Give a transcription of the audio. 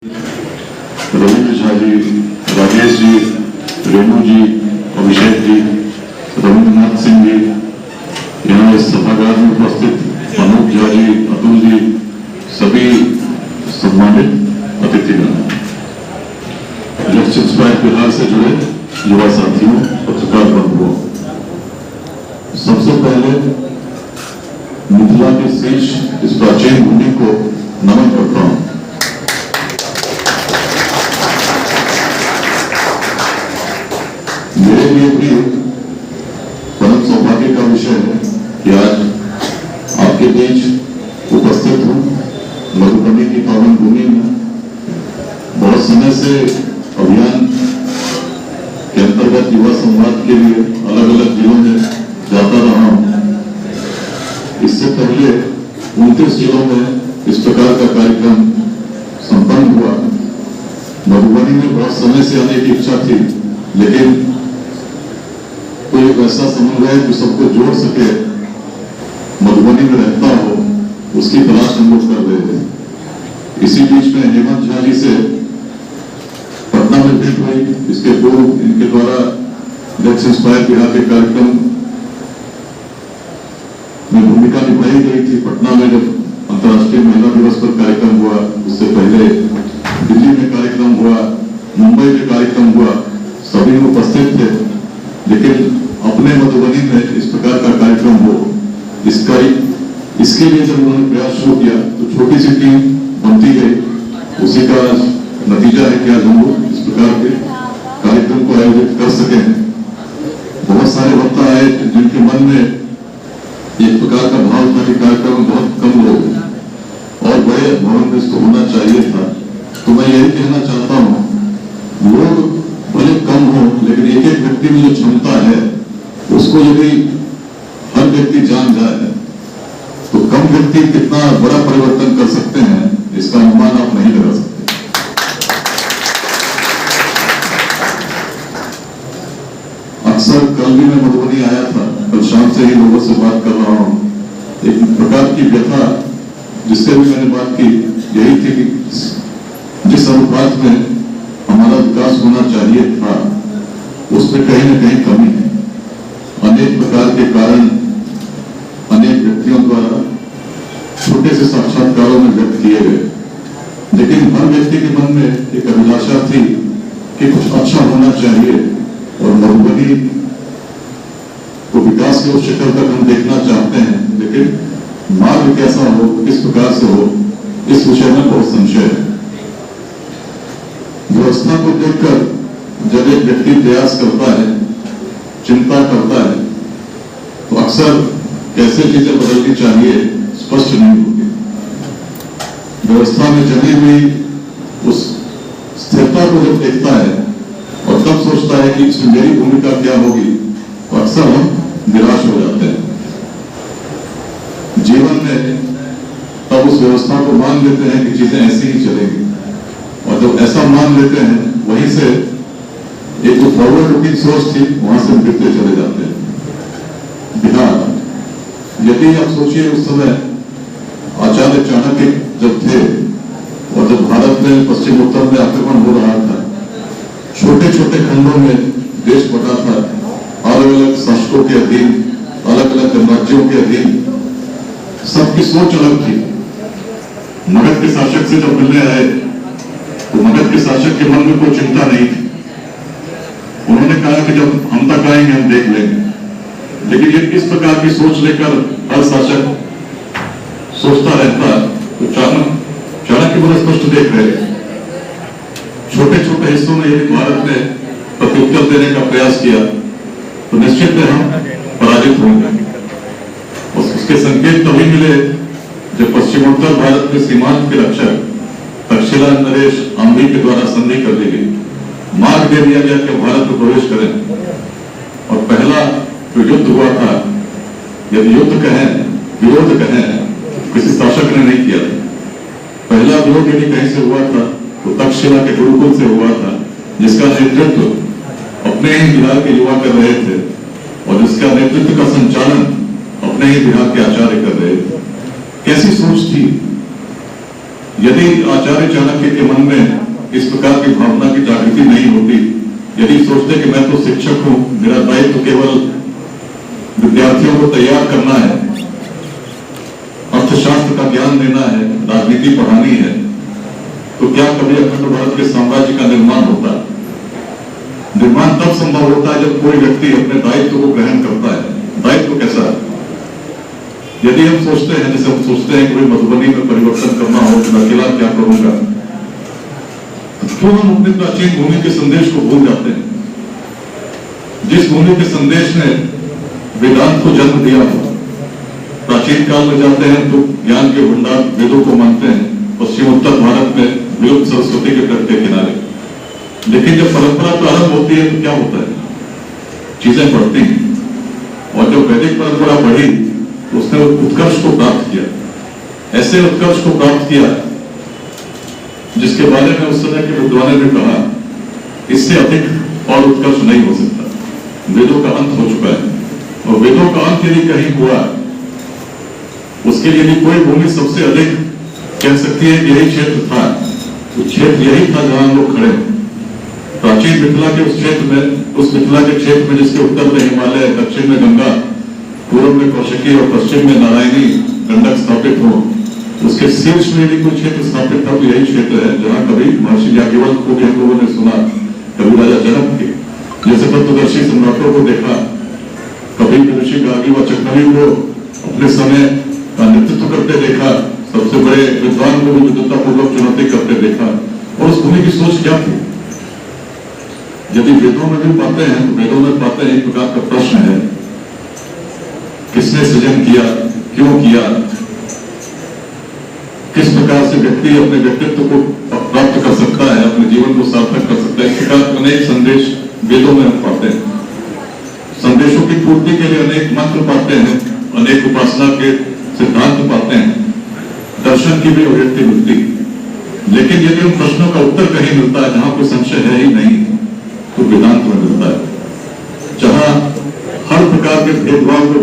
रविंद्र झा जी, राजेश जी, रेणु जी, अभिषेक जी, रविंद्रनाथ सिंह जी, यहाँ इस सभागार में उपस्थित अनूप झा जी, अतुल जी, सभी सम्मानित अतिथिगण, इलेक्शन स्क्वायर बिहार से जुड़े युवा साथियों, पत्रकार बंधुओं, सबसे पहले मिथिला के शीर्ष इस प्राचीन भूमि को नमन करता हूं। मेरे लिए भी परम सौभाग्य का विषय है कि आज आपके बीच उपस्थित हूं। मधुबनी की पावन भूमि में बहुत समय से अभियान के अंतर्गत युवा संवाद के लिए अलग अलग जिलों में जाता रहा हूं। इससे पहले 29 जिलों में इस प्रकार का कार्यक्रम संपन्न हुआ। मधुबनी में बहुत समय से आने की इच्छा थी, लेकिन कोई एक ऐसा समन्वय जो सबको जोड़ सके, मधुबनी में रहता हो, उसकी तलाश हम लोग कर रहे थे। इसी बीच में हेमंत झा जी से पटना में भेंट हुई। इसके पूर्व इनके द्वारा इलेक्शन स्क्वायर बिहार के कार्यक्रम में भूमिका निभाई गई थी। पटना में जब अंतर्राष्ट्रीय महिला दिवस पर कार्यक्रम हुआ, उससे पहले दिल्ली में कार्यक्रम हुआ, मुंबई में कार्यक्रम हुआ, सभी उपस्थित थे। लेकिन अपने मधुबनी में इस प्रकार का कार्यक्रम हो, इसके लिए जब उन्होंने प्रयास शुरू किया तो छोटी सी टीम बनती गई। उसी का नतीजा है कि आज हम लोग इस प्रकार के कार्यक्रम को आयोजित कर सके हैं। बहुत सारे वक्ता आए जिनके मन में एक प्रकार का भाव था कि कार्यक्रम में बहुत कम लोग और बड़े भवन में इसको होना चाहिए था। तो मैं यही कहना चाहता हूँ, लोग भले कम हो, लेकिन एक एक व्यक्ति में जो क्षमता है उसको यदि हर व्यक्ति जान जाए तो कम व्यक्ति कितना बड़ा परिवर्तन कर सकते हैं, इसका अनुमान आप नहीं लगा सकते। अक्सर कल भी मैं मधुबनी आया था, कल शाम से ही लोगों से बात कर रहा हूं। एक प्रकार की व्यथा जिससे भी मैंने बात की यही थी कि जिस अनुपात में हमारा विकास होना चाहिए था, उसमें कहीं न कहीं कमी है। अनेक प्रकार के कारण अनेक व्यक्तियों द्वारा छोटे से साक्षात्कारों में व्यक्त किए गए, लेकिन हर व्यक्ति के मन में एक अभिलाषा थी कि कुछ अच्छा होना चाहिए और मधुबनी को विकास के उस शिखर तक हम देखना चाहते हैं। लेकिन मार्ग कैसा हो, किस प्रकार से हो, इस विषय में बहुत संशय है। व्यवस्था को देखकर जब एक व्यक्ति प्रयास करता है, चिंता करता है, तो अक्सर कैसे चीजें बदलनी चाहिए स्पष्ट नहीं होती। व्यवस्था में जमी हुई उस स्थिरता को जब देखता है और तब सोचता है कि इसमें मेरी भूमिका क्या होगी, तो अक्सर हम निराश हो जाते हैं। जीवन में तब उस व्यवस्था को मान लेते हैं कि चीजें ऐसी ही चलेंगी, और जब ऐसा मान लेते हैं वहीं से एक जो फॉरवर्ड लुकिंग सोच थी वहां से गिरते चले जाते हैं। बिहार, यदि आप सोचिए उस समय आचार्य चाणक्य जब थे और जब भारत में पश्चिम उत्तर में आक्रमण हो रहा था, छोटे छोटे खंडों में देश बटा था, अलग अलग शासकों के अधीन, अलग अलग राज्यों के अधीन, सबकी सोच अलग थी। मगध के शासक से जब मिलने आए तो मगध के शासक के मन में कोई चिंता नहीं थी। उन्होंने कहा कि जब हम तक आएंगे हम देख लेंगे। लेकिन ये इस प्रकार की सोच लेकर हर शासक सोचता रहता, तो चाणक्य बड़ा स्पष्ट देख रहे, छोटे छोटे हिस्सों में यदि भारत ने प्रत्युत्तर देने का प्रयास किया तो निश्चित है हम पराजित होंगे। उसके संकेत तभी मिले जब पश्चिमोत्तर भारत में सीमांत के रक्षक तक्षशिला नरेश आम्बी के द्वारा संधि कर दी गई, मार्ग दे दिया गया कि भारत में प्रवेश करें। और पहला जो युद्ध हुआ था, यदि युद्ध कहें, विरोध कहें, किसी शासक ने नहीं किया था। पहला विरोध यदि कहीं से हुआ था तो तक्षशिला के गुरुकुल से हुआ था, जिसका नेतृत्व अपने ही बिहार के युवा कर रहे थे और जिसका नेतृत्व का संचालन अपने ही बिहार के आचार्य कर रहे थे। कैसी सोच थी, यदि आचार्य चाणक्य के मन में इस प्रकार की भावना की जागृति नहीं होती, यदि सोचते कि मैं तो शिक्षक हूं, मेरा दायित्व तो केवल विद्यार्थियों को तैयार करना है, अर्थशास्त्र का ज्ञान देना है, राजनीति पढ़ानी है, तो क्या कभी अखंड भारत के साम्राज्य का निर्माण होता? निर्माण तब संभव होता है जब कोई व्यक्ति अपने दायित्व को ग्रहण करता है। दायित्व कैसा है? यदि हम सोचते हैं, जैसे हम सोचते हैं कि भाई मधुबनी में परिवर्तन करना हो तो मैं अकेला क्या करूंगा, तो हम अपने प्राचीन भूमि के संदेश को भूल जाते हैं। जिस भूमि के संदेश ने वेदांत को जन्म दिया हो, प्राचीन काल में जाते हैं तो ज्ञान के भंडार वेदों को मानते हैं, पश्चिम उत्तर भारत में विलुप्त सरस्वती के तट के किनारे। लेकिन जब परंपरा प्रारंभ होती है तो क्या होता है? चीजें बढ़ती हैं, और जब वैदिक परंपरा बढ़ी तो उसने उत्कर्ष को प्राप्त किया, ऐसे उत्कर्ष को प्राप्त किया जिसके बारे में उस समय के विद्वानों ने कहा इससे अधिक और उत्कर्ष नहीं हो सकता। वेदों का अंत हो चुका है, और वेदों का अंत यदि कहीं हुआ, उसके लिए कोई भूमि सबसे अधिक कह सकती है कि यही क्षेत्र था, तो क्षेत्र यही था जहां हम लोग खड़े। प्राचीन मिथिला के उस क्षेत्र में, उस मिथिला के क्षेत्र में जिसके उत्तर में हिमालय, दक्षिण में गंगा, पूर्व में कौशिकी और पश्चिम में नारायणी गंडक स्थापित हो, उसके शीर्ष में यदि कोई क्षेत्र स्थापित था तो यही क्षेत्र है जहां कभी महर्षि याज्ञवल्क्य को भी हम लोगों ने सुना, कभी राजा जनक के जैसे तत्वदर्शी सम्राटों को देखा, कभी ऋषि गार्गी व चक्रवी को अपने समय का नेतृत्व करते देखा, सबसे बड़े विद्वान को भी विद्वतापूर्वक चुनौती करते देखा। और उस भूमि की सोच क्या थी? यदि वेदों में भी पाते हैं तो वेदों में पाते हैं एक प्रकार का प्रश्न है, किसने सृजन किया, क्यों किया, किस प्रकार से व्यक्ति अपने व्यक्तित्व को प्राप्त कर सकता है, अपने जीवन को सार्थक कर सकता है। इस प्रकार के अनेक संदेश वेदों में हम पाते हैं। संदेशों की पूर्ति के लिए अनेक मंत्र पाते हैं, अनेक उपासना के सिद्धांत पाते हैं, दर्शन की भी अभिव्यक्ति मिलती। लेकिन यदि उन प्रश्नों का उत्तर कहीं मिलता है जहां कोई संशय है ही नहीं, तो वेदांत में मिलता है, जहां हर प्रकार के भेदभाव को